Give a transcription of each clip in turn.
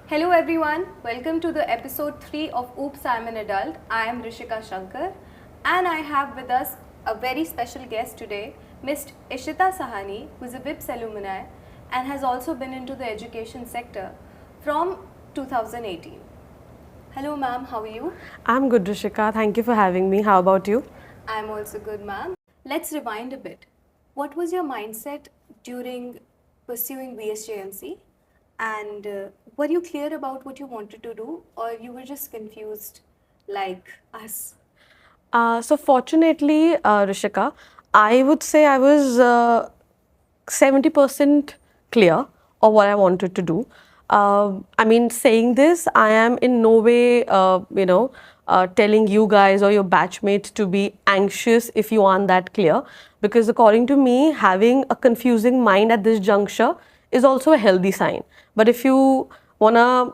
Hello everyone, welcome to the episode 3 of Oops, I'm an Adult. I am Rishika Shanker and I have with us a very special guest today, Ms. Ishita Sawhney, who is a WIPS alumni and has also been into the education sector from 2018. Hello ma'am, how are you? I'm good, Rishika. Thank you for having me. How about you? I'm also good ma'am. Let's rewind a bit. What was your mindset during pursuing BSJMC? And were you clear about what you wanted to do, or you were just confused like us? So fortunately, Rishika, I would say I was 70% clear of what I wanted to do. I mean, saying this, I am in no way, telling you guys or your batchmates to be anxious if you aren't that clear. Because according to me, having a confusing mind at this juncture is also a healthy sign. But if you wanna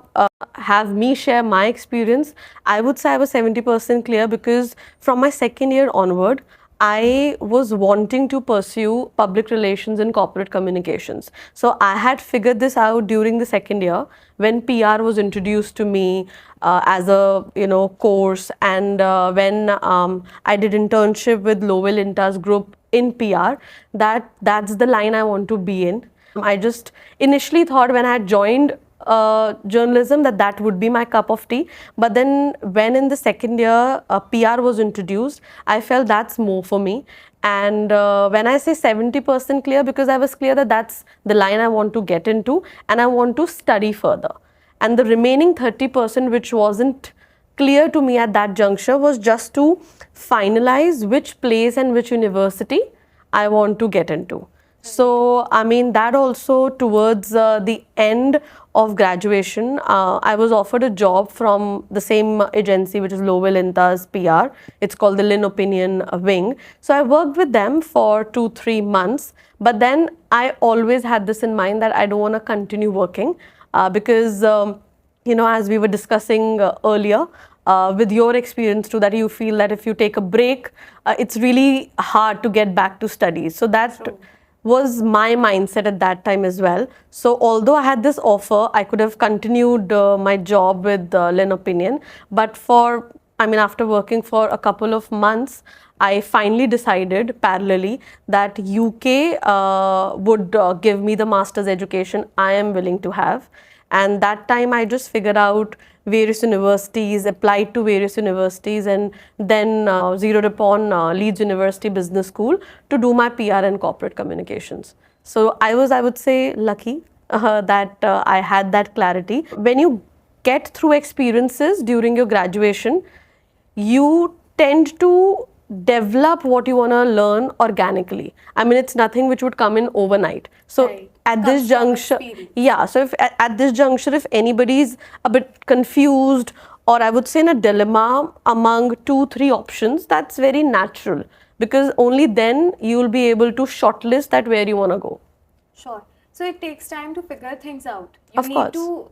have me share my experience, I would say I was 70% clear because from my second year onward, I was wanting to pursue public relations and corporate communications. So I had figured this out during the second year when PR was introduced to me as a course, and when I did internship with Lowell Intas Group in PR. That's the line I want to be in. I just initially thought when I had joined journalism that would be my cup of tea, but then when in the second year PR was introduced, I felt that's more for me. And when I say 70% clear, because I was clear that that's the line I want to get into and I want to study further. And the remaining 30%, which wasn't clear to me at that juncture, was just to finalize which place and which university I want to get into. So, I mean, that also towards the end of graduation, I was offered a job from the same agency, which is Lowell Intas PR. It's called the Lin Opinion Wing. So, I worked with them for 2-3 months. But then I always had this in mind that I don't want to continue working because, as we were discussing earlier, with your experience too, that you feel that if you take a break, it's really hard to get back to studies. So that was my mindset at that time as well. So although I had this offer, I could have continued my job with Lin Opinion. But after working for a couple of months, I finally decided parallelly that UK would give me the master's education I am willing to have. And that time I just figured out various universities, applied to various universities, and then zeroed upon Leeds University Business School to do my PR and corporate communications. So I would say, lucky that I had that clarity. When you get through experiences during your graduation, you tend to develop what you want to learn organically. I mean, it's nothing which would come in overnight. So Right. at Comes this from juncture, experience. yeah, so if at this juncture, if anybody's a bit confused, or I would say in a dilemma among 2-3 options, that's very natural, because only then you'll be able to shortlist that where you want to go. Sure. So it takes time to figure things out. You Of need course. to,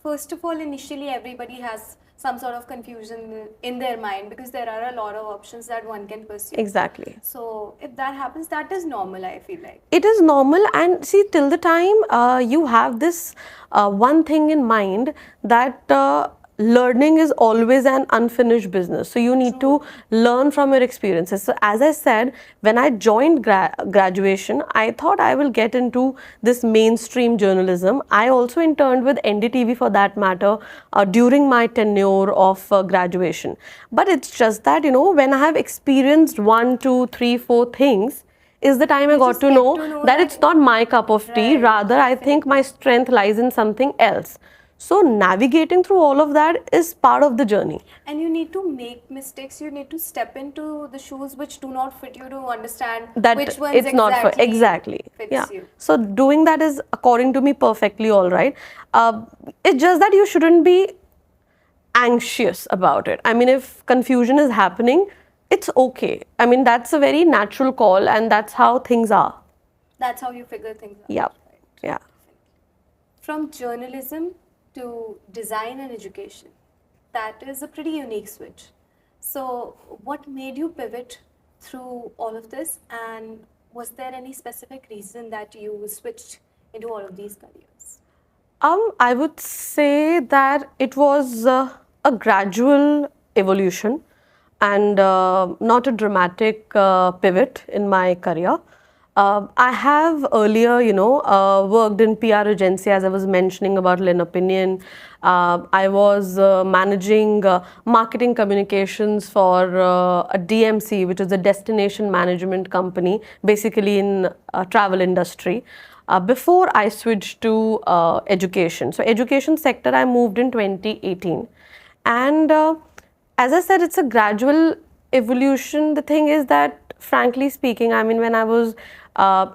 first of all, initially everybody has some sort of confusion in their mind because there are a lot of options that one can pursue. Exactly. So if that happens, that is normal, I feel like. It is normal, and see, till the time you have this one thing in mind, that learning is always an unfinished business. So you need to learn from your experiences. So as I said, when I joined graduation, I thought I will get into this mainstream journalism. I also interned with NDTV for that matter during my tenure of graduation. But it's just that, when I have experienced 1, 2, 3, 4 things, is the time I got just to get know to know that that- it's not my cup of tea. Right, Rather, I think my strength lies in something else. So navigating through all of that is part of the journey. And you need to make mistakes. You need to step into the shoes which do not fit you to understand That which ones it's not for exactly. fits Yeah. you. So doing that is, according to me, perfectly all right. It's just that you shouldn't be anxious about it. I mean, if confusion is happening, it's okay. I mean, that's a very natural call, and that's how things are. That's how you figure things out. Yeah. Right. Yeah. From journalism to design and education, that is a pretty unique switch. So, what made you pivot through all of this, and was there any specific reason that you switched into all of these careers? I would say that it was a gradual evolution and not a dramatic pivot in my career. I have earlier, worked in PR agency, as I was mentioning about Lin Opinion. I was managing marketing communications for a DMC, which is a destination management company, basically in travel industry. Before I switched to education. So education sector, I moved in 2018. And as I said, it's a gradual evolution. The thing is that, frankly speaking, I mean, when I was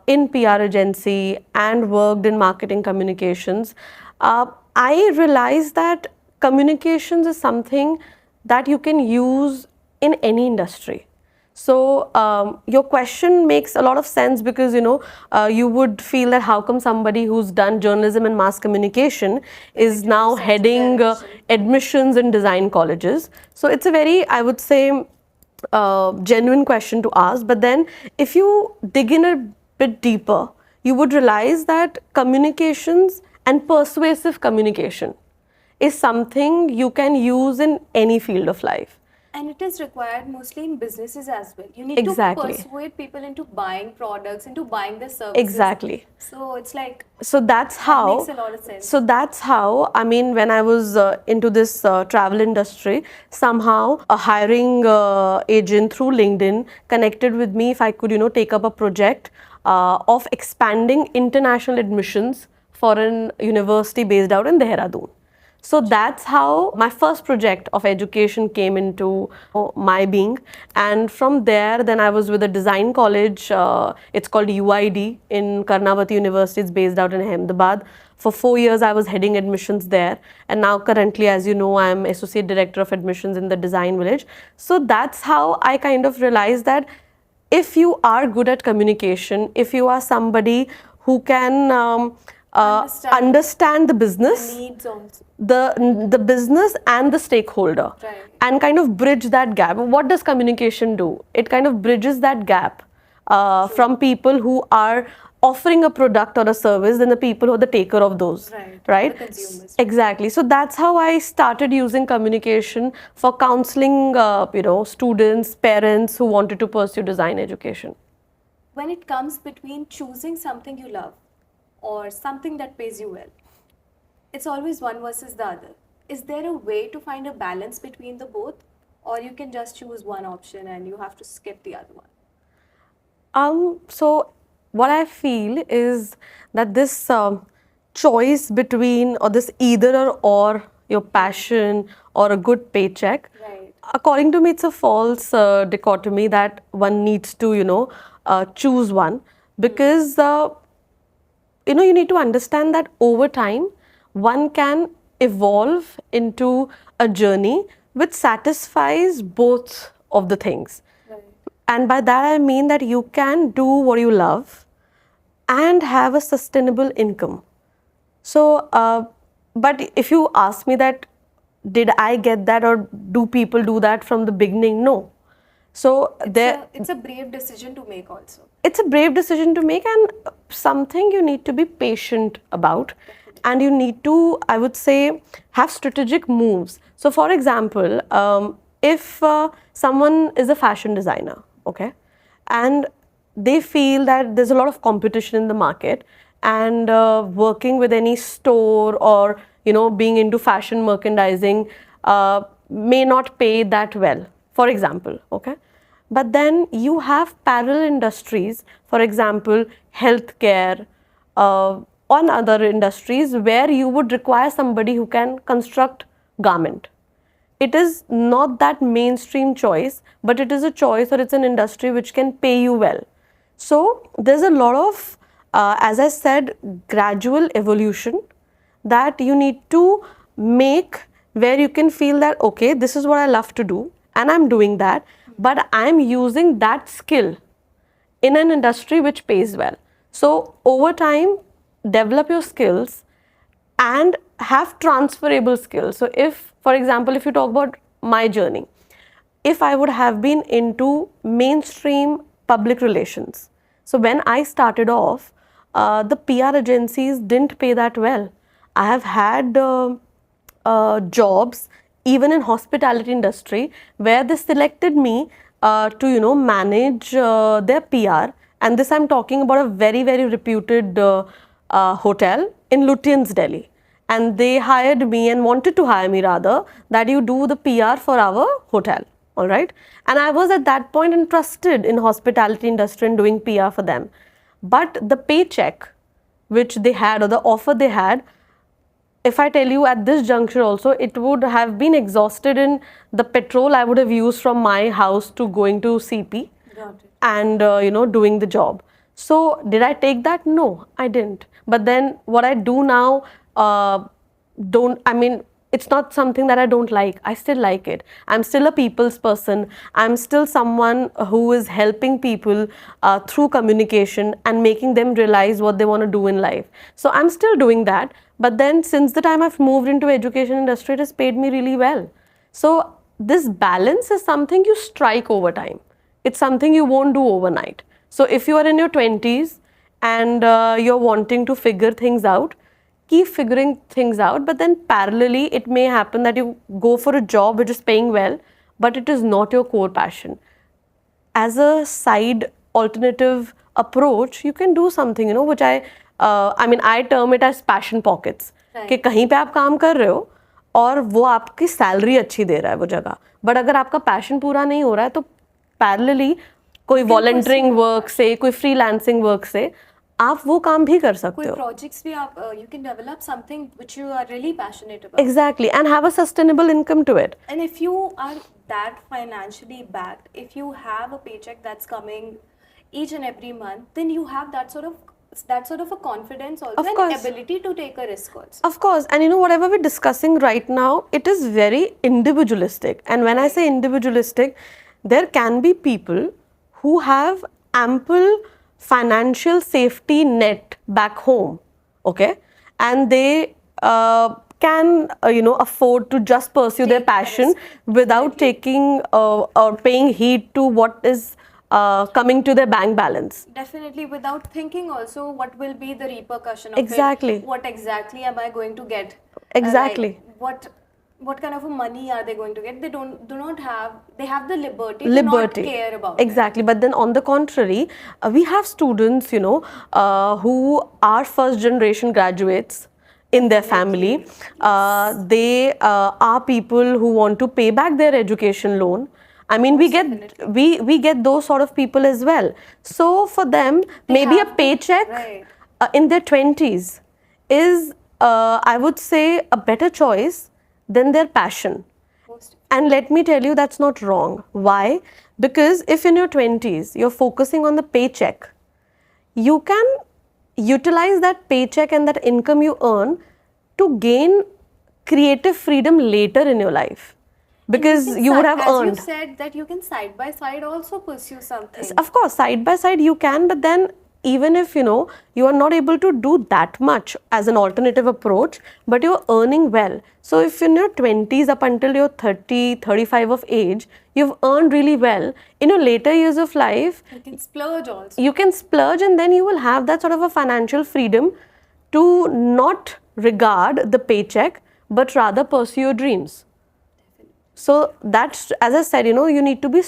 in PR agency and worked in marketing communications, I realized that communications is something that you can use in any industry. So your question makes a lot of sense because you would feel that how come somebody who's done journalism and mass communication is now heading admissions in design colleges. So it's a very, I would say, genuine question to ask. But then if you dig in a bit deeper, you would realize that communications and persuasive communication is something you can use in any field of life. And it is required mostly in businesses as well. You need Exactly. to persuade people into buying products, into buying the services. Exactly. So it's like, So that's how. makes a lot of sense. So that's how. I mean, when I was into this travel industry, somehow a hiring agent through LinkedIn connected with me if I could, take up a project of expanding international admissions for an university based out in Dehradun. So that's how my first project of education came into my being. And from there, then I was with a design college. It's called UID in Karnavati University. It's based out in Ahmedabad. For 4 years, I was heading admissions there. And now currently, as you know, I'm Associate Director of Admissions in the Design Village. So that's how I kind of realized that if you are good at communication, if you are somebody who can understand the business, needs also. the business and the stakeholder, Right. and kind of bridge that gap. What does communication do? It kind of bridges that gap from people who are offering a product or a service than the people who are the taker of those. Right. The consumers. Exactly. So that's how I started using communication for counseling students, parents who wanted to pursue design education. When it comes between choosing something you love or something that pays you well, it's always one versus the other. Is there a way to find a balance between the both, or you can just choose one option and you have to skip the other one? So what I feel is that this choice between, or this either or your passion or a good paycheck, Right. according to me, it's a false dichotomy that one needs to, choose one, because you need to understand that over time one can evolve into a journey which satisfies both of the things. Right. And by that I mean that you can do what you love and have a sustainable income. So, but if you ask me that, did I get that or do people do that from the beginning? No. So It's a brave decision to make also. it's a brave decision to make, and something you need to be patient about. And you need to, I would say, have strategic moves. So for example, if someone is a fashion designer, okay, and they feel that there's a lot of competition in the market, and working with any store or being into fashion merchandising may not pay that well, for example, okay. But then you have parallel industries, for example, healthcare, on other industries where you would require somebody who can construct garment. It is not that mainstream choice, but it is a choice, or it's an industry which can pay you well. So there's a lot of, as I said, gradual evolution that you need to make, where you can feel that, okay, this is what I love to do and I'm doing that, but I'm using that skill in an industry which pays well. So over time, develop your skills and have transferable skills. So if, for example, if you talk about my journey, if I would have been into mainstream public relations, so when I started off, the PR agencies didn't pay that well. I have had jobs even in hospitality industry where they selected me to manage their PR, and this I'm talking about a very reputed hotel in Lutyens, Delhi, and they hired me and wanted to hire me rather that you do the PR for our hotel. All right, and I was at that point interested in hospitality industry and doing PR for them, but the paycheck which they had or the offer they had, if I tell you at this juncture also, it would have been exhausted in the petrol I would have used from my house to going to CP. Got it. And doing the job. So did I take that? No, I didn't. But then what I do now, it's not something that I don't like. I still like it. I'm still a people's person. I'm still someone who is helping people through communication and making them realize what they want to do in life. So I'm still doing that. But then since the time I've moved into education industry, it has paid me really well. So this balance is something you strike over time. It's something you won't do overnight. So if you are in your 20s and you're wanting to figure things out, keep figuring things out, but then parallelly it may happen that you go for a job which is paying well, but it is not your core passion. As a side alternative approach, you can do something, which I term it as passion pockets. कि कहीं पे आप काम कर रहे हो और वो आपकी सैलरी अच्छी दे रहा है वो जगह, बट अगर आपका पैशन पूरा नहीं हो रहा है तो पैरेलली कोई वॉलंटियरिंग वर्क से, कोई फ्रीलांसिंग वर्क से आप वो काम भी कर सकते हो. कोई प्रोजेक्ट्स भी आप you can develop something which you are really passionate about. Exactly, and have a sustainable income to it. And if you are that financially backed, if you have a paycheck that's coming each and every month, then you have that sort of a confidence also, Of and course. ability to take a risk also. Of course, and whatever we're discussing right now, it is very individualistic. And when I say individualistic, there can be people who have ample financial safety net back home, okay, and they can afford to just pursue their passion without taking or paying heed to what is coming to their bank balance. Definitely, without thinking also what will be the repercussion of Exactly. it. What exactly am I going to get? Exactly. What kind of a money are they going to get? They have the liberty to not care about exactly. But then on the contrary, we have students, who are first generation graduates in their family. They are people who want to pay back their education loan. I mean, we get those sort of people as well. So for them, maybe a paycheck in their 20s is, I would say, a better choice than their passion. And let me tell you, that's not wrong. Why? Because if in your 20s you're focusing on the paycheck, you can utilize that paycheck and that income you earn to gain creative freedom later in your life. Because you would have earned. As you said that you can side by side also pursue something. Of course, side by side you can, but then even if you are not able to do that much as an alternative approach, but you're earning well. So if in your 20s up until you're 30, 35 of age, you've earned really well. In your later years of life, you can splurge also. You can splurge, and then you will have that sort of a financial freedom to not regard the paycheck, but rather pursue your dreams. So that's, as I said, you need to be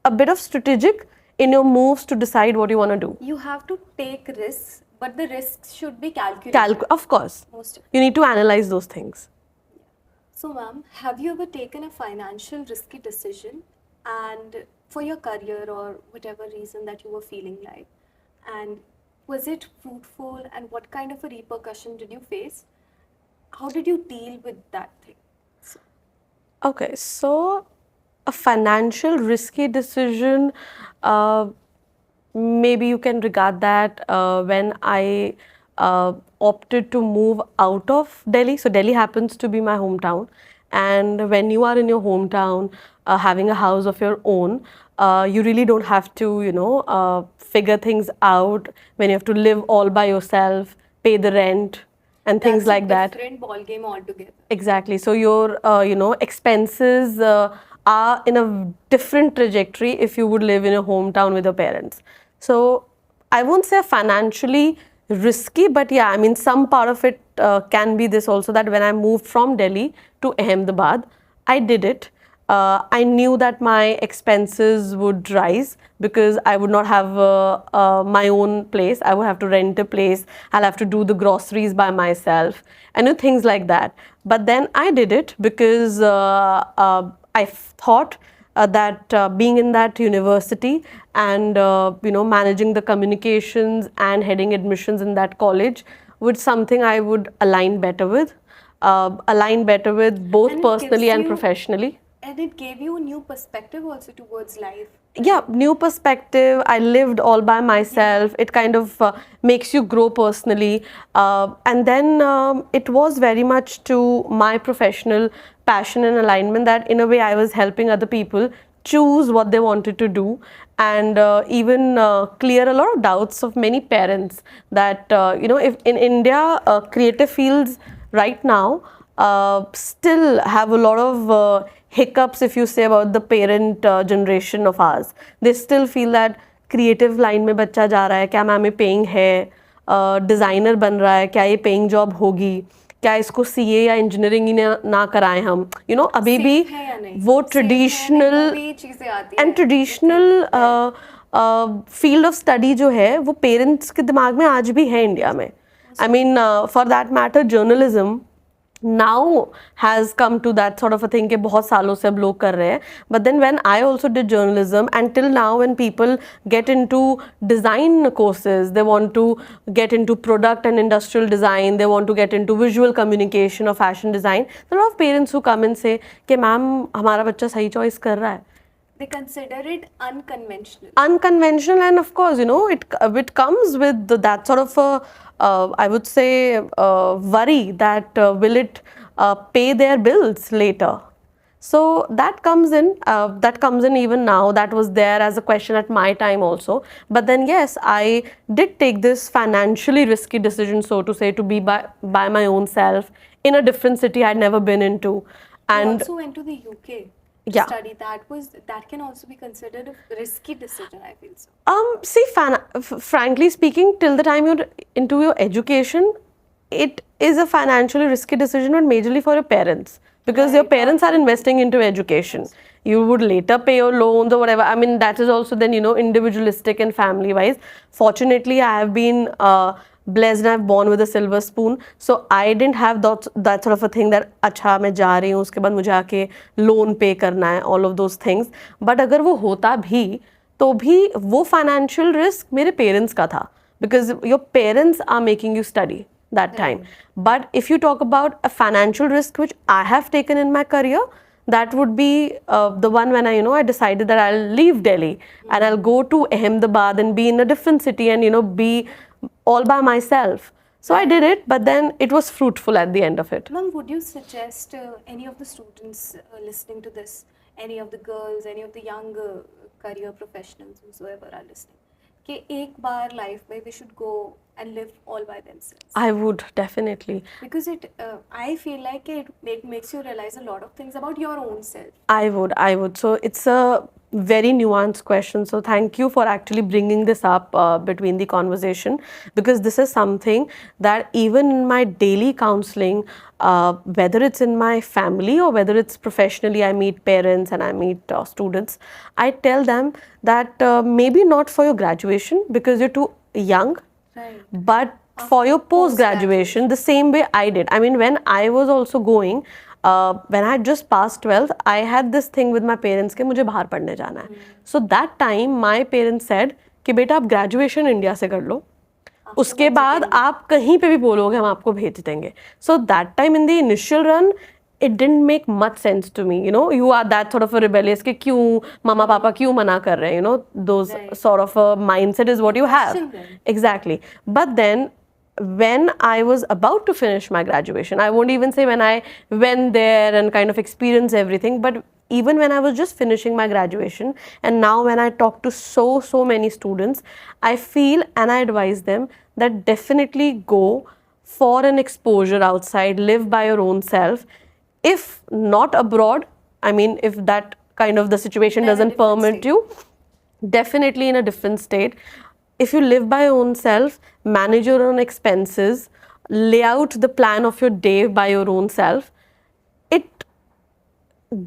a bit of strategic in your moves to decide what you want to do. You have to take risks, but the risks should be calculated. Of course. You need to analyze those things. So, ma'am, have you ever taken a financial risky decision and for your career or whatever reason that you were feeling like? And was it fruitful, and what kind of a repercussion did you face? How did you deal with that thing? Okay, so a financial risky decision, maybe you can regard that when I opted to move out of Delhi. So Delhi happens to be my hometown, and when you are in your hometown having a house of your own, you really don't have to figure things out when you have to live all by yourself, pay the rent and things like that. That's a different ball game altogether. Exactly. So your expenses are in a different trajectory if you would live in a hometown with your parents. So I won't say financially risky, but yeah, I mean some part of it can be this also, that when I moved from Delhi to Ahmedabad, I did it. I knew that my expenses would rise because I would not have my own place. I would have to rent a place. I'll have to do the groceries by myself, and things like that. But then I did it because I thought that being in that university and managing the communications and heading admissions in that college was something I would align better with, both And it personally gives and you- professionally. And it gave you a new perspective also towards life. Yeah, new perspective. I lived all by myself. It kind of makes you grow personally. And then it was very much to my professional passion and alignment that in a way I was helping other people choose what they wanted to do, and even clear a lot of doubts of many parents that, if in India, creative fields right now still have a lot of hiccups, if you say, about the parent generation of ours. They still feel that creative line में बच्चा जा रहा है, क्या ma'am ये paying है, designer बन रहा है, क्या ये पेइंग जॉब होगी, क्या इसको सीए या इंजीनियरिंग ही ना कराएं हम, अभी भी Safe है या नहीं? वो Safe है या नहीं? ट्रेडिशनल वो भी चीजें आती हैं। And traditional field of study जो है वो पेरेंट्स के दिमाग में आज भी है इंडिया में. I mean, for that matter, journalism now has come to that sort of a thing कि बहुत सालों से अब लोग कर रहे हैं. But then when I also did journalism, and till now when people get into design courses, they want to get into product and industrial design, they want to get into visual communication or fashion design, there are a lot of parents who come and say कि ma'am हमारा बच्चा सही choice कर रहा है. They consider it unconventional. Unconventional, and of course, it comes with that sort of a, I would say, worry that will it pay their bills later. So that comes in even now. That was there as a question at my time also. But then yes, I did take this financially risky decision, so to say, to be by my own self in a different city I'd never been into. You And also went to the UK to Yeah. study. That can also be considered a risky decision, I feel so. See, frankly speaking, till the time you're into your education, it is a financially risky decision, but majorly for your parents, because your Right. parents are investing into education. You would later pay your loans or whatever. I mean, that is also then, individualistic and family wise. Fortunately, I have been blessed and I've born with a silver spoon, so I didn't have that sort of a thing that अच्छा मैं जा रही हूँ उसके बाद मुझे आके loan पे करना है, all of those things. But अगर वो होता भी तो भी वो financial risk मेरे parents का था, because your parents are making you study that time. But if you talk about a financial risk which I have taken in my career, that would be the one when I decided that I'll leave Delhi and I'll go to Ahmedabad and be in a different city and be all by myself. So I did it, but then it was fruitful at the end of it. Ma'am, would you suggest any of the students listening to this, any of the girls, any of the young career professionals, whosoever are listening, कि एक बार life में they should go and live all by themselves? I would definitely. Because I feel like it makes you realize a lot of things about your own self. I would. So it's a very nuanced question. So thank you for actually bringing this up between the conversation, because this is something that even in my daily counseling, whether it's in my family or whether it's professionally, I meet parents and I meet students, I tell them that maybe not for your graduation because you're too young, Right. but for your post-graduation, the same way I did. I mean, when I was also going, when I had just passed 12th, I had this thing with my parents कि मुझे बाहर पढ़ने जाना है. So that time, my parents said कि बेटा आप graduation India से कर लो, उसके बाद आप कहीं पे भी बोलोगे हम आपको भेज देंगे. So that time in the initial run, it didn't make much sense to me. You are that sort of a rebellious कि क्यों मामा पापा क्यों मना कर रहे हैं. Those sort of a mindset is what you have. Question them. Exactly. But then when I was about to finish my graduation, I won't even say when I went there and kind of experienced everything, but even when I was just finishing my graduation, and now when I talk to so many students, I feel and I advise them that definitely go for an exposure outside, live by your own self. If not abroad, I mean, if that kind of the situation Then a doesn't different permit state. you, definitely in a different state. If you live by your own self, manage your own expenses, lay out the plan of your day by your own self, it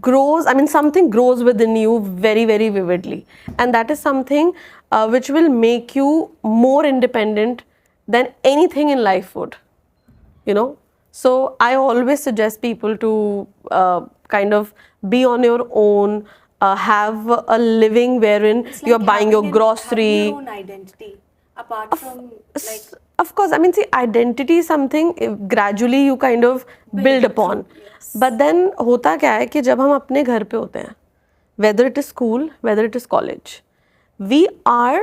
grows, I mean, something grows within you very, very vividly. And that is something which will make you more independent than anything in life would, you know. So I always suggest people to kind of be on your own, have a living wherein It's you're like buying your having grocery. your own identity apart from like Of course, I mean, see, identity is something gradually you kind of build upon. through, yes. But then होता क्या है कि जब हम अपने घर पे होते हैं, whether it is school, whether it is college, we are,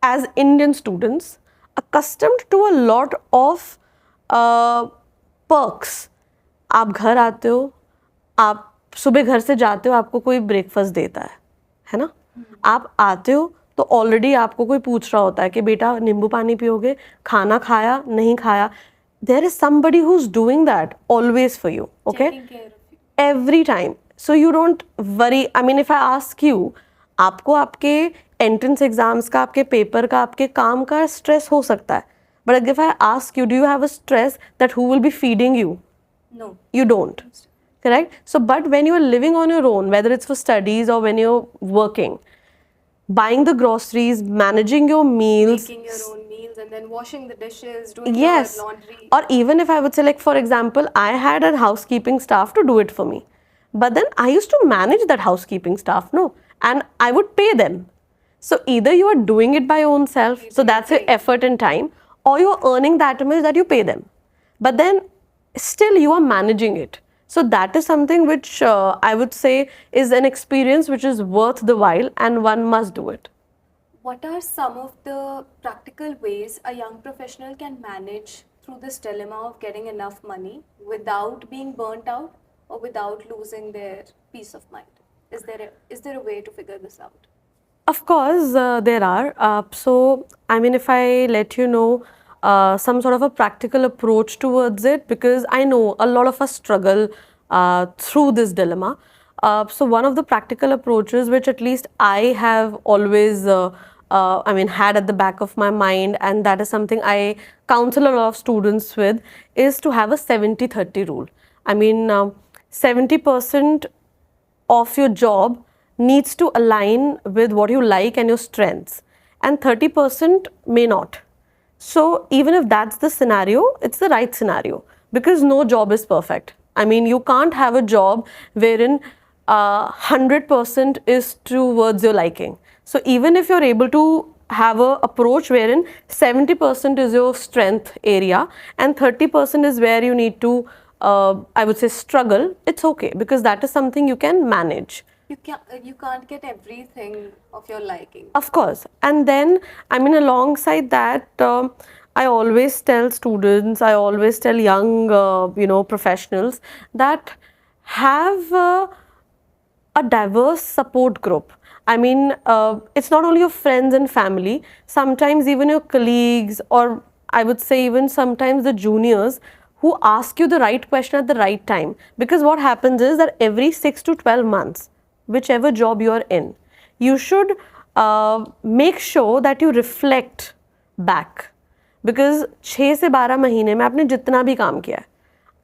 as Indian students, accustomed to a lot of perks. आप घर आते हो, आप सुबह घर से जाते हो, आपको कोई ब्रेकफास्ट देता है ना? आप आते हो तो ऑलरेडी आपको कोई पूछ रहा होता है कि बेटा नींबू पानी पियोगे, खाना खाया नहीं खाया. There is somebody who's doing that always for you, okay? taking care of you. Every time. So you don't worry. I mean, if I ask you, आपको आपके एंट्रेंस एग्जाम्स का, आपके पेपर का, आपके काम का स्ट्रेस हो सकता है. But if I ask you, do you have a stress that who will be feeding you? No. You don't. Correct? So, but when you are living on your own, whether it's for studies or when you're working, buying the groceries, managing your meals, Making your own meals and then washing the dishes, doing yes, your laundry. or even if I would say, like, for example, I had a housekeeping staff to do it for me, but then I used to manage that housekeeping staff, no, and I would pay them. So either you are doing it by your own self, so that's your effort and time, or you're earning that much that you pay them, but then still you are managing it. So that is something which I would say is an experience which is worth the while, and one must do it. What are some of the practical ways a young professional can manage through this dilemma of getting enough money without being burnt out or without losing their peace of mind? Is there a way to figure this out? Of course, there are. So, I mean, if I let you know some sort of a practical approach towards it, because I know a lot of us struggle through this dilemma. So, one of the practical approaches, which at least I have always, I mean, had at the back of my mind, and that is something I counsel a lot of students with, is to have a 70-30 rule. I mean, 70% of your job needs to align with what you like and your strengths, and 30% may not. So even if that's the scenario, it's the right scenario, because no job is perfect. I mean, you can't have a job wherein 100% is towards your liking. So even if you're able to have a approach wherein 70% is your strength area and 30% is where you need to I would say struggle, it's okay, because that is something you can manage. You can't get everything of your liking. Of course. And then, I mean, alongside that, I always tell students, I always tell young, professionals that have a diverse support group. I mean, it's not only your friends and family, sometimes even your colleagues, or I would say even sometimes the juniors, who ask you the right question at the right time. Because what happens is that every 6 to 12 months, whichever job you are in, you should make sure that you reflect back. Because 6 से 12 महीने में आपने जितना भी काम किया है,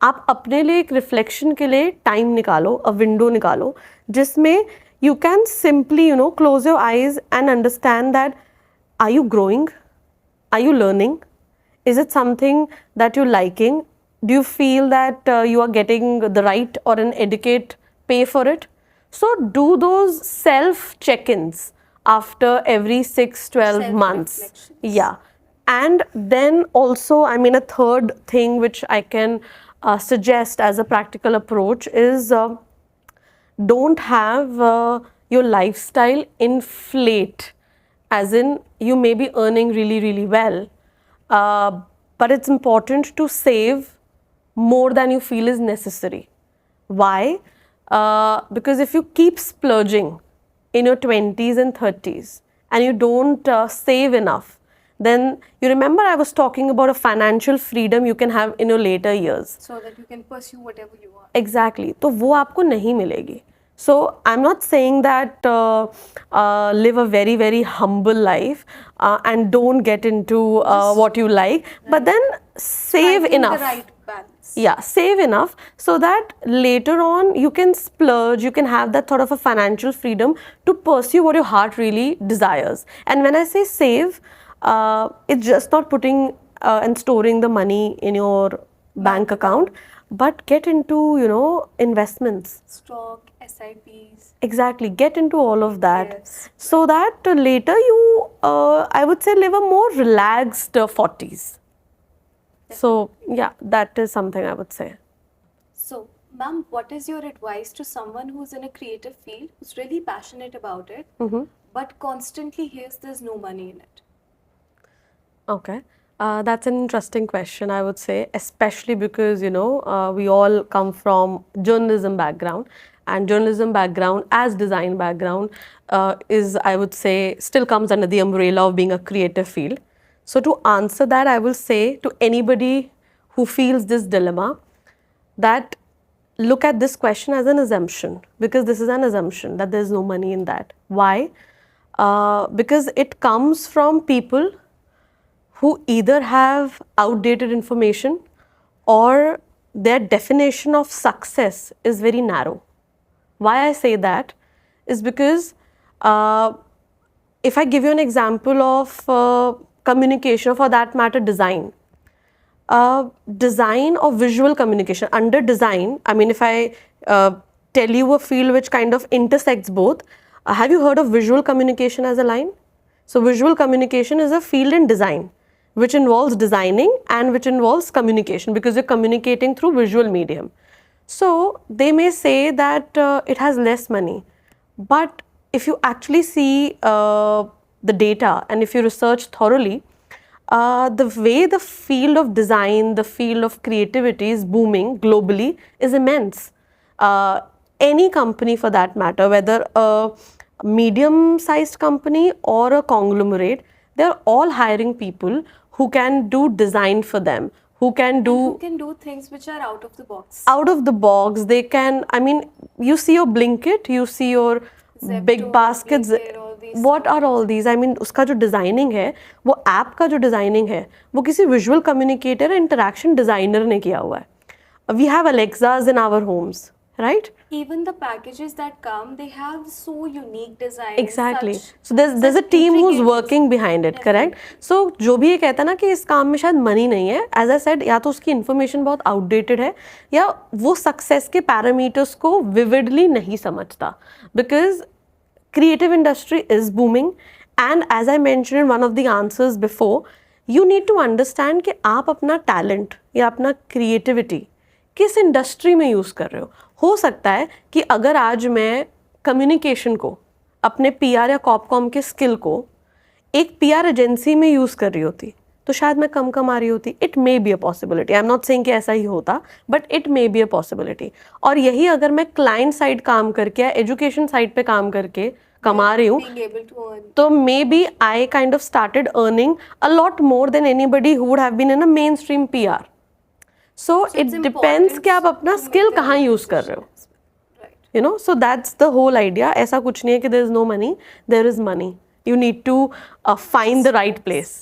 आप अपने लिए एक रिफ्लेक्शन के लिए टाइम निकालो, अ विंडो निकालो, जिसमें you can simply, close your eyes and understand that, are you growing? Are you learning? Is it something that you're liking? Do you feel that you are getting the right or an adequate pay for it? So do those self check-ins after every 6-12 months. Yeah. And then also, I mean, a third thing which I can suggest as a practical approach is don't have your lifestyle inflate, as in you may be earning really, really well, but it's important to save more than you feel is necessary. Why? Because if you keep splurging in your 20s and 30s and you don't save enough, then you remember I was talking about a financial freedom you can have in your later years. So that you can pursue whatever you want. Exactly. तो वो आपको नहीं मिलेगी. So I'm not saying that live a very, very humble life and don't get into what you like. But then save Striking enough. the right balance. Yeah, save enough so that later on you can splurge, you can have that sort of a financial freedom to pursue what your heart really desires. And when I say save, it's just not putting and storing the money in your bank account, but get into, investments. Stock, SIPs. Exactly, get into all of that, Yes. so that later you, I would say, live a more relaxed 40s. So, yeah, that is something I would say. So, ma'am, what is your advice to someone who's in a creative field, who's really passionate about it, but constantly hears there's no money in it? Okay. That's an interesting question, I would say, especially because, we all come from journalism background, and journalism background as design background is, I would say, still comes under the umbrella of being a creative field. So to answer that, I will say to anybody who feels this dilemma that look at this question as an assumption, because this is an assumption that there's no money in that. Why? Because it comes from people who either have outdated information or their definition of success is very narrow. Why I say that is because if I give you an example of communication, or for that matter, design. Design or visual communication. Under design, I mean, if I tell you a field which kind of intersects both, have you heard of visual communication as a line? So, visual communication is a field in design which involves designing and which involves communication, because you're communicating through visual medium. So, they may say that it has less money, but if you actually see the data and if you research thoroughly, the way the field of design, the field of creativity is booming globally is immense. Any company for that matter, whether a medium-sized company or a conglomerate, they're all hiring people who can do design for them, who can do things which are out of the box. Out of the box. They can, I mean, you see your Blinkit, you see your Zepto, big baskets. Blinkit, all these What are all these? I mean, उसका जो designing है, वो app का जो designing है, वो किसी visual communicator interaction designer ने किया हुआ है. We have Alexas in our homes, right? Even the packages that come, they have so unique designs. Exactly. So there's a team who's working behind it, correct? So जो भी ये कहता है ना कि इस काम में शायद मनी नहीं है, as I said, या तो उसकी information बहुत outdated है, या वो success के parameters को vividly नहीं समझता, because creative industry is booming, and as I mentioned in one of the answers before, you need to understand कि आप अपना talent या अपना creativity किस इंडस्ट्री में यूज़ कर रहे हो सकता है कि अगर आज मैं कम्युनिकेशन को, अपने पीआर या कॉपकॉम के स्किल को एक पीआर एजेंसी में यूज़ कर रही होती तो शायद मैं कम कमा रही होती. It may be a possibility. I am not saying कि ऐसा ही होता, but it may be a possibility. और यही अगर मैं क्लाइंट साइड काम करके या एजुकेशन साइड पे काम करके कमा रही हूँ, तो maybe I kind of started earning a lot more than anybody who would have been in a mainstream PR. So it depends कि आप अपना skill कहाँ use कर रहे हो. So that's the whole idea. ऐसा कुछ नहीं है कि there is no money. There is money. You need to find the right place.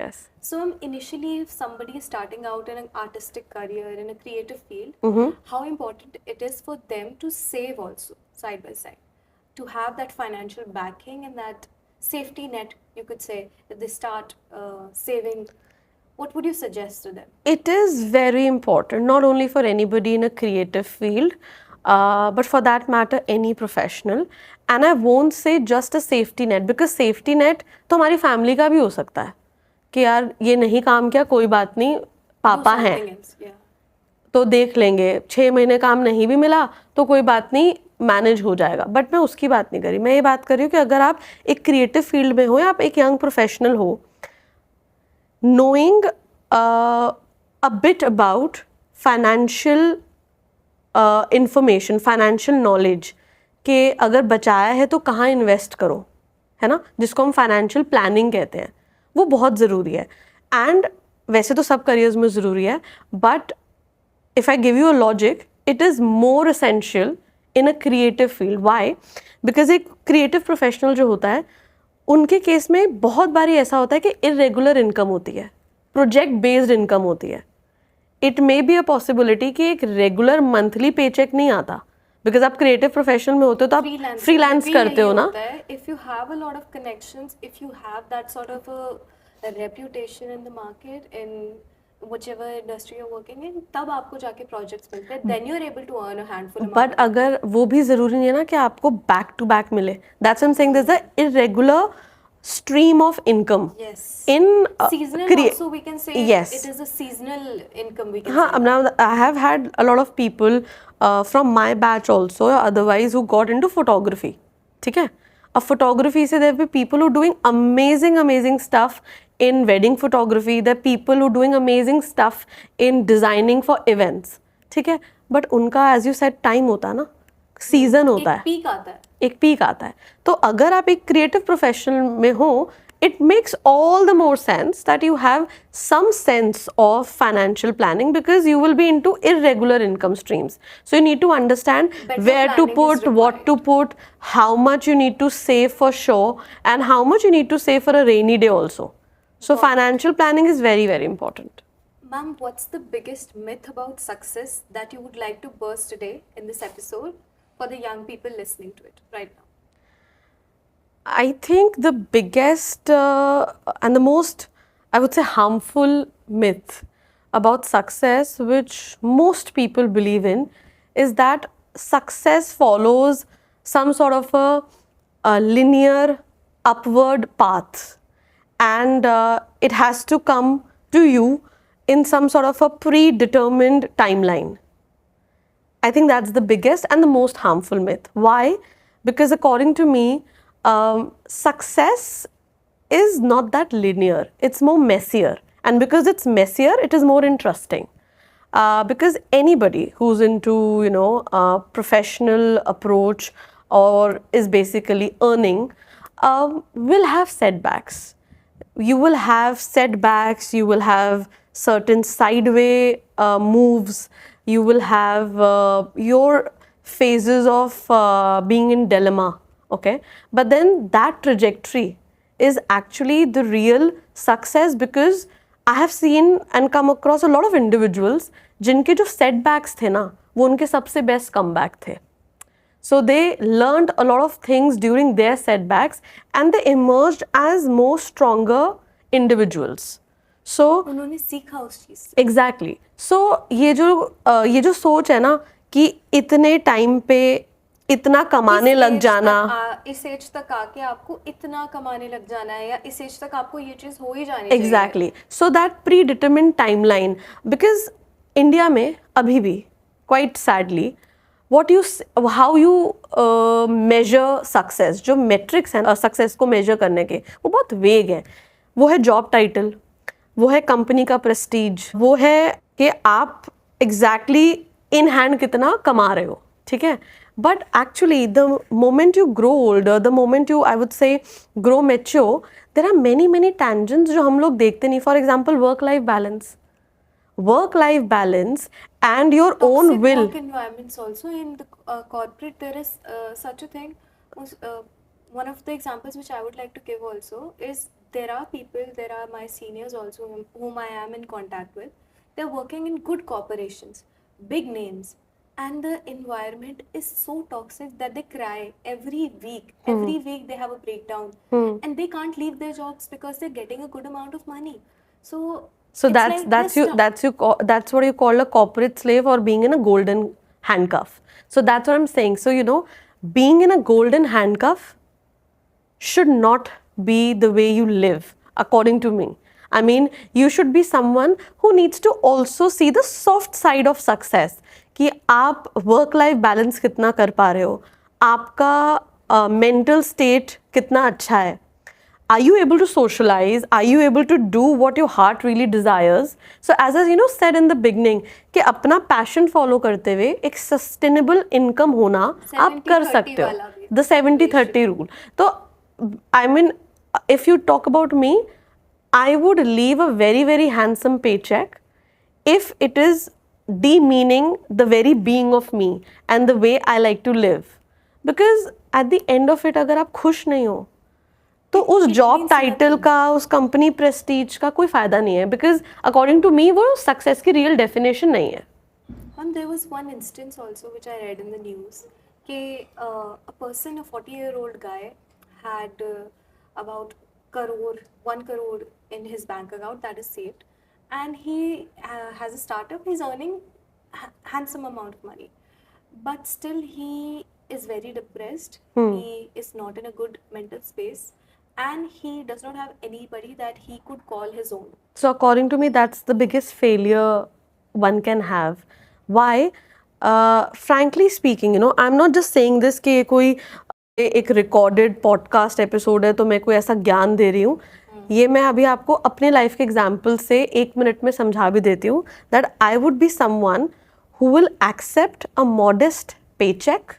Yes. So initially, if somebody is starting out in an artistic career, in a creative field, how important it is for them to save also, side by side, to have that financial backing and that safety net, you could say, that they start saving. What would you suggest to them? It is very important, not only for anybody in a creative field, but for that matter, any professional. And I won't say just a safety net, because safety net तो हमारी family का भी हो सकता है कि यार ये नहीं काम किया, कोई बात नहीं, पापा हैं तो देख लेंगे, 6 महीने काम नहीं भी मिला तो कोई बात नहीं, मैनेज हो जाएगा. बट मैं उसकी बात नहीं कर रही. मैं ये बात कर रही हूँ कि अगर आप एक क्रिएटिव फील्ड में हो या आप एक यंग प्रोफेशनल हो, knowing a bit about financial information, financial knowledge, कि अगर बचाया है तो कहाँ इन्वेस्ट करो, है ना, जिसको हम फाइनेंशियल प्लानिंग कहते हैं, वो बहुत ज़रूरी है. एंड वैसे तो सब करियर्स में ज़रूरी है, but if I give you a logic, it is more essential in a creative field. Why? Because एक क्रिएटिव प्रोफेशनल जो होता है, उनके केस में बहुत बारी ऐसा होता है कि इरेगुलर इनकम होती है. प्रोजेक्ट बेस्ड इनकम होती है. It may be a possibility कि एक रेगुलर मंथली पे चेक नहीं आता, बिकॉज आप क्रिएटिव प्रोफेशन में होते हो तो आप फ्रीलांस करते हो ना. If you have a lot of connections, if you have that sort of a reputation in the market, in whichever industry you're working in, तब आपको जाके projects मिलते हैं, then you're able to earn a handful amount. But अगर वो भी जरूरी नहीं है ना कि आपको बैक टू बैक मिले. That's I am saying, there is a irregular stream of income. Yes. In Seasonal also we can say. Yes. It is a seasonal income we can हाँ, say. now I have had a lot of people from my batch also, otherwise who got into photography. ठीक है? Of photography से there be people who doing amazing stuff in wedding photography. There are people who doing amazing stuff in designing for events. ठीक है? But उनका as you said time होता है ना, season होता है. एक peak आता है. एक पीक आता है. तो अगर आप एक क्रिएटिव प्रोफेशन में हो, it makes all the more sense that you have some sense of financial planning, because you will be into irregular income streams. So you need to understand where to put, what to put, how much you need to save for sure, and how much you need to save for a rainy day also. So financial planning is very important. Ma'am, what's the biggest myth about success that you would like to burst today in this episode for the young people listening to it right now? I think the biggest and the most, I would say, harmful myth about success, which most people believe in, is that success follows some sort of a linear upward path, and it has to come to you in some sort of a predetermined timeline. I think that's the biggest and the most harmful myth. Why? Because according to me, success is not that linear. It's more messier, and because it's messier, it is more interesting. Because anybody who's into professional approach or is basically earning will have setbacks. You will have setbacks. You will have certain sideway moves. You will have your phases of being in dilemma. Okay, but then that trajectory is actually the real success, because I have seen and come across a lot of individuals जिनके जो setbacks थे ना, वो उनके सबसे best comeback थे. So they learned a lot of things during their setbacks, and they emerged as more stronger individuals. So उन्होंने सीखा उस चीज से. Exactly. So ये जो सोच है ना कि इतने टाइम पे इतना कमाने लग जाना, इस एज तक आके आपको इतना कमाने लग जाना है, या इस एज तक आपको ये चीज हो ही जानी चाहिए. Exactly. So that predetermined timeline, because India में अभी भी quite sadly how you measure success, जो metrics हैं सक्सेस को measure करने के, वो बहुत वेग है. वो है जॉब टाइटल, वो है कंपनी का प्रेस्टीज, वो है कि आप एग्जैक्टली इन हैंड कितना कमा रहे हो. ठीक है? But actually the moment you grow older, the moment you I would say grow mature, there are many tangents जो हम लोग देखते नहीं. For example work life balance and your own will. Work environments also in the corporate, there is such a thing. One of the examples which I would like to give also is, there are my seniors also whom I am in contact with. They're working in good corporations, big names, and the environment is so toxic that they cry every week. Every week they have a breakdown, and they can't leave their jobs because they're getting a good amount of money. So that's what you call a corporate slave, or being in a golden handcuff. So that's what I'm saying. So being in a golden handcuff should not be the way you live, according to me. I mean, you should be someone who needs to also see the soft side of success. कि आप work life balance कितना कर पा रहे हो, आपका mental state कितना अच्छा है. Are you able to socialize? Are you able to do what your heart really desires? So as I said in the beginning, कि अपना passion follow करते हुए एक sustainable income होना आप कर सकते हो. The 70-30 rule. तो I mean, if you talk about me, I would leave a very handsome paycheck if it is demeaning the very being of me and the way I like to live. Because at the end of it, अगर आप खुश नहीं हो, तो उस job means title nothing. का, उस company Prestige का कोई फायदा नहीं है, बिकॉज अकॉर्डिंग टू मी वो सक्सेस की रियल डेफिनेशन नहीं है. There was one instance also which I read in the news a person, a 40-year-old guy, had about 1 crore in his bank account that is saved, and he has a startup. He's earning handsome amount of money, but still he is very depressed. He is not in a good mental space, and he does not have anybody that he could call his own. So according to me, that's the biggest failure one can have. Why? Frankly speaking, I'm not just saying this कि ये कोई एक recorded podcast episode है तो मैं कोई ऐसा ज्ञान दे रही हूँ. ये मैं अभी आपको अपने लाइफ के एग्जाम्पल से 1 मिनट में समझा भी देती हूँ that I would be someone who will accept a modest paycheck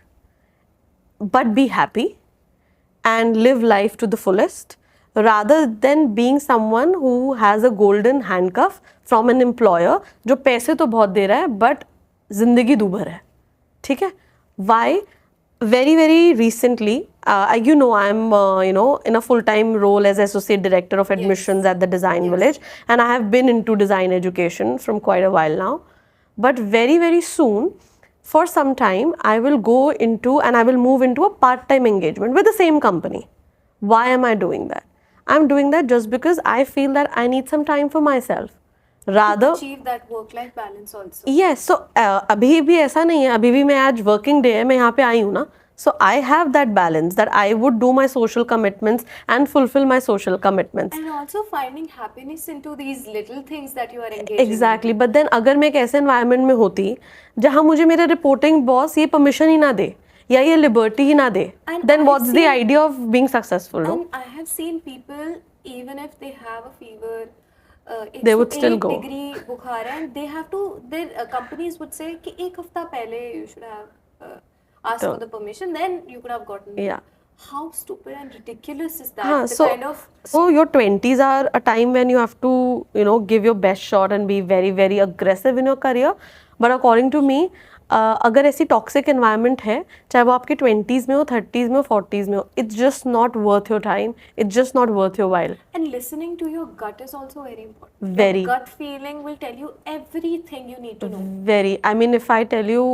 but be happy and live life to the fullest rather than being someone who has a golden handcuff from an employer जो पैसे तो बहुत दे रहा है but जिंदगी दूभर है. ठीक है? Why? Very recently, I'm in a full-time role as associate director of admissions at the Design Village, and I have been into design education from quite a while now. But very soon, for some time, I will move into a part-time engagement with the same company. Why am I doing that? I'm doing that just because I feel that I need some time for myself. Rather to achieve that work-life balance also. Yes, so अभी भी ऐसा नहीं है, अभी भी मैं आज working day है, मैं यहाँ पे आई हूँ ना. So I have that balance that I would do my social commitments and fulfill my social commitments. And also finding happiness into these little things that you are engaging Exactly, in. but then अगर मैं एक ऐसे environment में होती जहाँ मुझे मेरे reporting boss ये permission ही ना दे या ये liberty ही ना दे, then what's the idea of being successful? And No? I have seen people, even if they have a fever, They would still go. degree बुखार है, and they have to, their companies would say कि 1 हफ्ता पहले you should have asked for the permission, then you could have gotten it. Yeah. How stupid and ridiculous is that? So your 20s are a time when you have to, give your best shot and be very aggressive in your career. But according to me, अगर ऐसी toxic environment है, चाहे वो आपके 20s में हो, 30s में हो, 40s में हो, it's just not worth your time, it's just not worth your while. And listening to your gut is also very important. Very. Your gut feeling will tell you everything you need to know. Very. I mean, if I tell you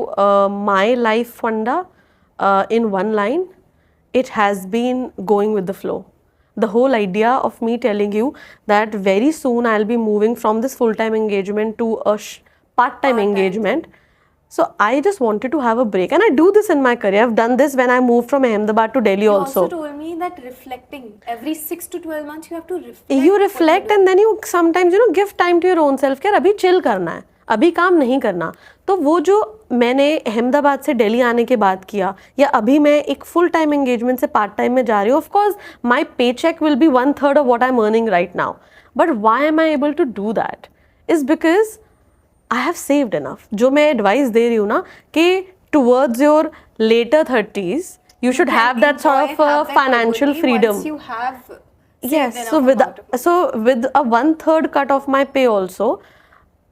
my life funda in one line, it has been going with the flow. The whole idea of me telling you that very soon I'll be moving from this full-time engagement to a part-time engagement. So I just wanted to have a break, and I do this in my career. I've done this when I moved from Ahmedabad to Delhi also. You also told me that reflecting every 6 to 12 months you have to reflect. You reflect and then you sometimes give time to your own self. कि अभी chill करना है, अभी काम नहीं करना. तो वो जो मैंने अहमदाबाद से दिल्ली आने के बाद किया, या अभी मैं एक फुल टाइम एंगेजमेंट से पार्ट टाइम में जा रही हूँ, of course my paycheck will be 1/3 of what I am earning right now. But why am I able to do that is because I have saved enough. जो मैं advice दे रही हूँ ना कि towards your later 30s you should have that sort of financial freedom. Once you have Yes, so with a 1/3 cut of my pay also,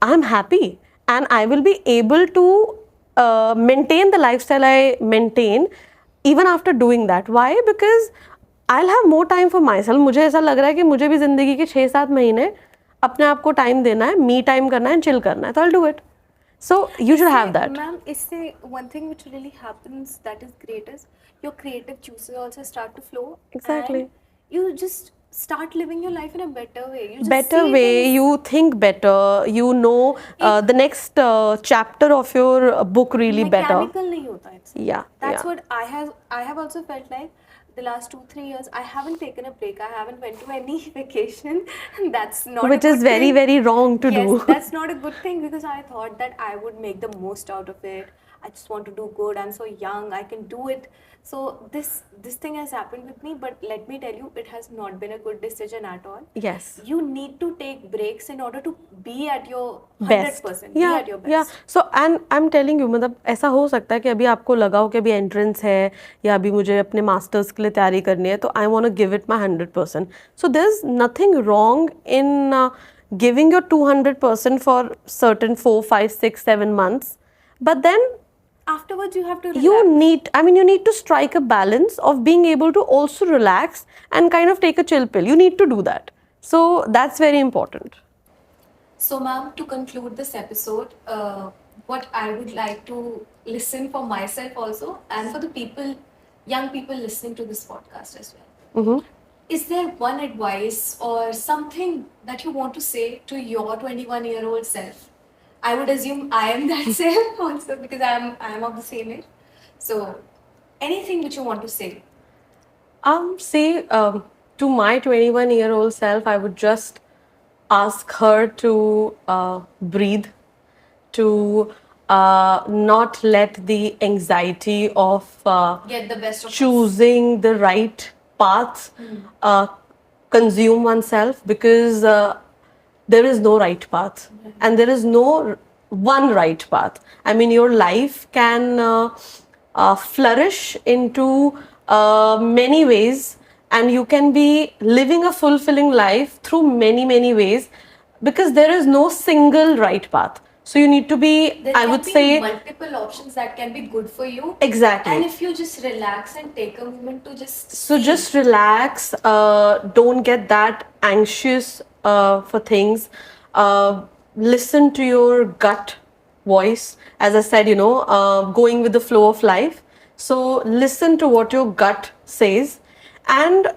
I'm happy and I will be able to maintain the lifestyle I maintain even after doing that. Why? Because I'll have more time for myself. मुझे ऐसा लग रहा है कि मुझे भी जिंदगी के 6-7 महीने अपने आप को टाइम देना है, मी टाइम करना है, चिल करना है, तो I'll do it. So you should have that. Ma'am, इससे one thing which really happens that is great is your creative juices also start to flow. Exactly. And you just start living your life in a better way. You just Better see way, things. you think better, the next chapter of your book really better. Mechanical नहीं होता है. Yeah. That's yeah. what I have also felt like. The last 2-3 years, I haven't taken a break. I haven't went to any vacation. That's not Which a is good very, thing. very wrong to Yes, do. that's not a good thing because I thought that I would make the most out of it. I just want to do good. I'm so young. I can do it. So this thing has happened with me. But let me tell you, it has not been a good decision at all. Yes. You need to take breaks in order to be at your 100%. Best. Be at your best. Yeah. So and I'm telling you, मतलब ऐसा हो सकता है कि अभी आपको लगा हो कि अभी एंट्रेंस है या अभी मुझे अपने मास्टर्स के लिए तैयारी करनी है, तो I want to give it my 100%. So there's nothing wrong in giving your 200% for certain 4, 5, 6, 7 months. But then afterwards you have to relax. You need to strike a balance of being able to also relax and kind of take a chill pill. You need to do that. So that's very important. So, ma'am, to conclude this episode, what I would like to listen for myself also, and for the people, young people listening to this podcast as well. Mm-hmm. Is there one advice or something that you want to say to your 21-year-old self? I would assume I am that self also, because I am of the same age. So, anything which you want to say? Say to my 21-year-old self, I would just ask her to breathe, to not let the anxiety of Get the best of us. choosing the right path consume oneself, because there is no right path and there is no one right path. I mean, your life can flourish into many ways, and you can be living a fulfilling life through many ways, because there is no single right path. So you need to be, There I can would be say, multiple options that can be good for you. exactly. And if you just relax and take a moment to just So see. just relax. Don't get that anxious for things. Listen to your gut voice. As I said, going with the flow of life. So listen to what your gut says. And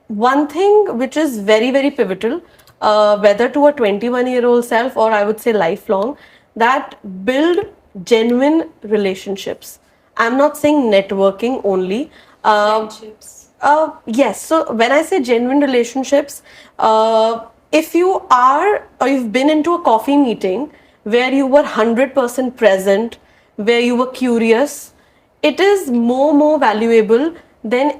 one thing which is very pivotal, whether to a 21-year-old self or I would say lifelong, that build genuine relationships. I'm not saying networking only. Friendships. Yes. So when I say genuine relationships, if you are or you've been into a coffee meeting where you were 100% present, where you were curious, it is more valuable than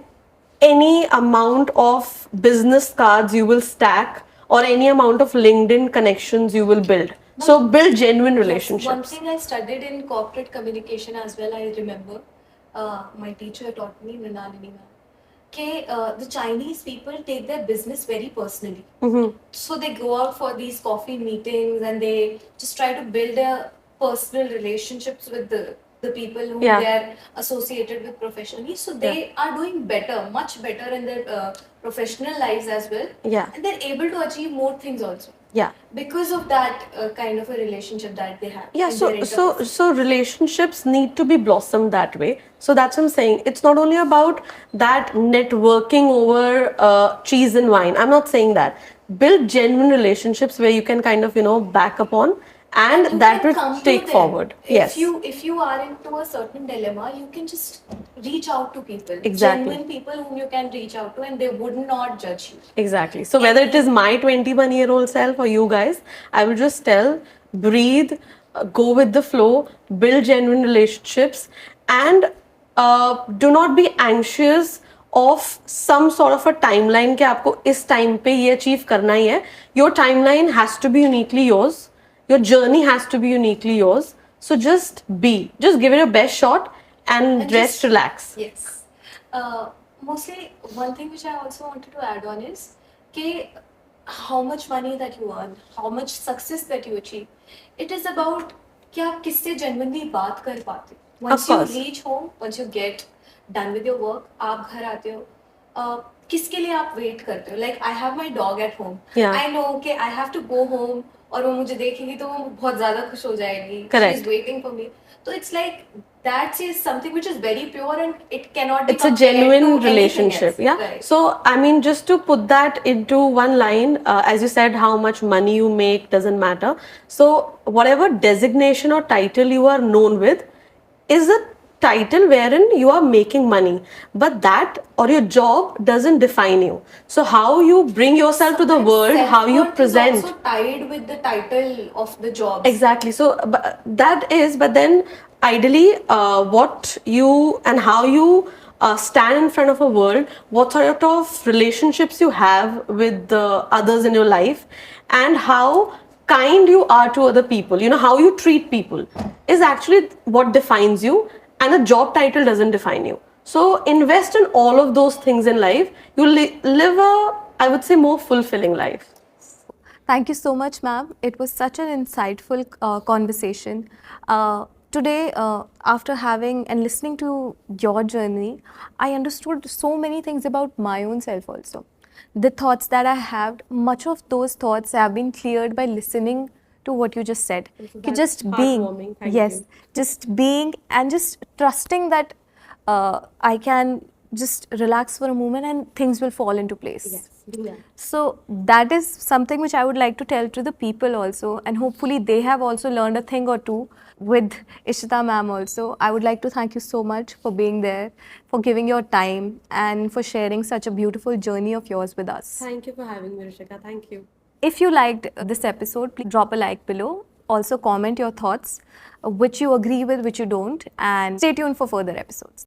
any amount of business cards you will stack or any amount of LinkedIn connections you will build. So build genuine relationships. Yes, one thing I studied in corporate communication as well, I remember, my teacher taught me, Mrinalini ma'am, the Chinese people take their business very personally. Mm-hmm. So they go out for these coffee meetings and they just try to build a personal relationships with the people who Yeah. they are associated with professionally. So they are doing better, much better in their professional lives as well. Yeah. And they're able to achieve more things also. Yeah. Because of that kind of a relationship that they have. Yeah, in their so relationships need to be blossomed that way. So that's what I'm saying. It's not only about that networking over cheese and wine. I'm not saying that. Build genuine relationships where you can kind of back upon, and you that can will come to take them. forward. Yes. If you are into a certain dilemma, you can just reach out to people. Exactly. Genuine people whom you can reach out to, and they would not judge you. Exactly. So whether it is my 21-year-old self or you guys, I will just tell, breathe, go with the flow, build genuine relationships, and do not be anxious of some sort of a timeline कि आपको इस time पे ये achieve करना ही है. Your timeline has to be uniquely yours. Your journey has to be uniquely yours. So just give it your best shot and rest, relax. Yes. Mostly, one thing which I also wanted to add on is how much money that you earn, how much success that you achieve. It is about कि आप किससे genuinely बात कर पाते हो. Once you reach home, once you get done with your work, आप घर आते हो, किसके लिए आप वेट करते हो? Like I have my dog at home. Yeah. I know कि I have to go home और वो मुझे देखेगी तो वो बहुत ज़्यादा खुश हो जाएगी. Correct. She's waiting for me. So it's like that is something which is very pure and it cannot be. It's a compared genuine to relationship. anything else. Yeah. Right. So I mean, just to put that into one line, as you said, how much money you make doesn't matter. So whatever designation or title you are known with is a title wherein you are making money, but that or your job doesn't define you. So how you bring yourself to the world, how you present, is also tied with the title of the job. exactly. So but then ideally what you and how you stand in front of a world, what sort of relationships you have with the others in your life, and how kind you are to other people, how you treat people is actually what defines you, and a job title doesn't define you. So invest in all of those things in life. You'll live a, I would say, more fulfilling life. Thank you so much, ma'am. It was such an insightful conversation. today, after having and listening to your journey, I understood so many things about my own self also. The thoughts that I have, much of those thoughts have been cleared by listening to what you just said. Ki that's just being, heartwarming. Thank yes, you. just being and just trusting that I can just relax for a moment and things will fall into place. Yes, do that. So that is something which I would like to tell to the people also, and hopefully they have also learned a thing or two with Ishita ma'am also. I would like to thank you so much for being there, for giving your time and for sharing such a beautiful journey of yours with us. Thank you for having me, Rishika. Thank you. If you liked this episode, please drop a like below. Also comment your thoughts, which you agree with, which you don't, and stay tuned for further episodes.